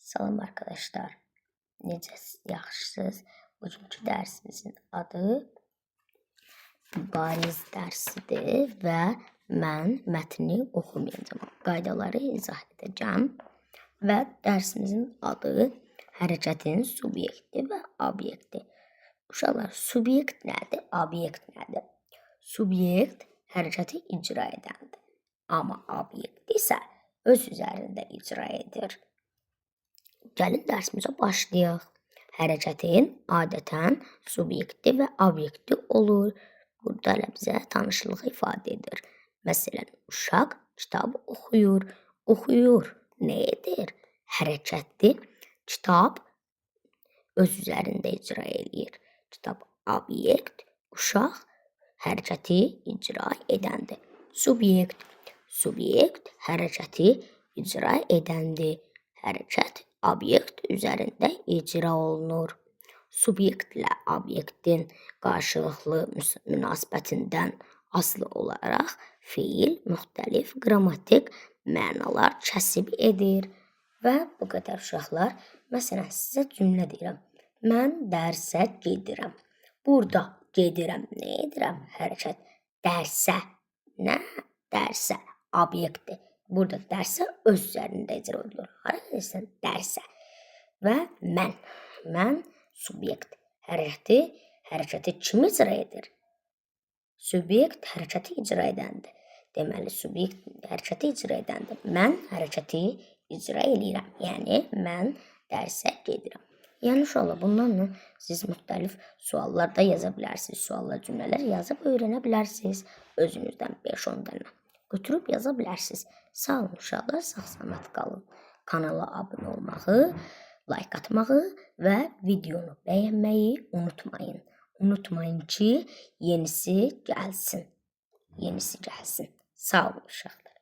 Salam arkadaşlar. Necəsiz, yaxşısınız? Bugünkü dərsimizin adı bariz dərsidir və mən mətni oxumayacağam. Qaydaları izah edəcəm və dərsimizin adı hərəkətin subyekti və obyekti. Uşaqlar, subyekt nədir? Obyekt nədir? Subyekt hərəkəti icra edəndir. Amma obyekt isə öz üzərində icra edir. Gəlin dərsimizə başlayaq. Hərəkətin adətən subyekti və obyekti olur. Burada elə bizə tanışlıq ifadə edir. Məsələn, uşaq kitab oxuyur. Oxuyur. Nə edir? Hərəkətdir. Kitab öz üzərində icra edir. Kitab obyekt, uşaq hərəkəti icra edəndir. Subyekt. Subyekt hərəkəti icra edəndir. Hərəkət obyekt üzərində icra olunur. Subyektlə obyektin qarşılıqlı münasibətindən asılı olaraq feil müxtəlif qrammatik mənalar kəsb edir. Və bu qədər uşaqlar. Məsələn, sizə cümlə deyirəm. Mən dərsə gedirəm. Burada gedirəm. Nə edirəm? Hərəkət. Dərsə. Nə? Dərsə. Obyektdir. Burada dərsə öz üzərində icra edilir. Hara gedirsən? Dərsə. Və mən. Mən subyekt. Hərəkəti kim icra edir? Subyekt hərəkəti icra edəndir. Deməli, subyekt hərəkəti icra edəndir. Mən hərəkəti icra edirəm. Yəni, mən dərsə gedirəm. Yəni, uşaqlar, bunlarla siz müxtəlif suallar da yaza bilərsiniz. Suallar, cümlələr yazıb öyrənə bilərsiniz. Özünüzdən 5-10 dənə götürüb yaza bilərsiniz. Sağ olun uşaqlar, sağ-salamat qalın. Kanala abunə olmağı, like atmağı və videonu bəyənməyi unutmayın. Unutmayın ki, yenisi gəlsin. Yenisi gəlsin. Sağ olun uşaqlar.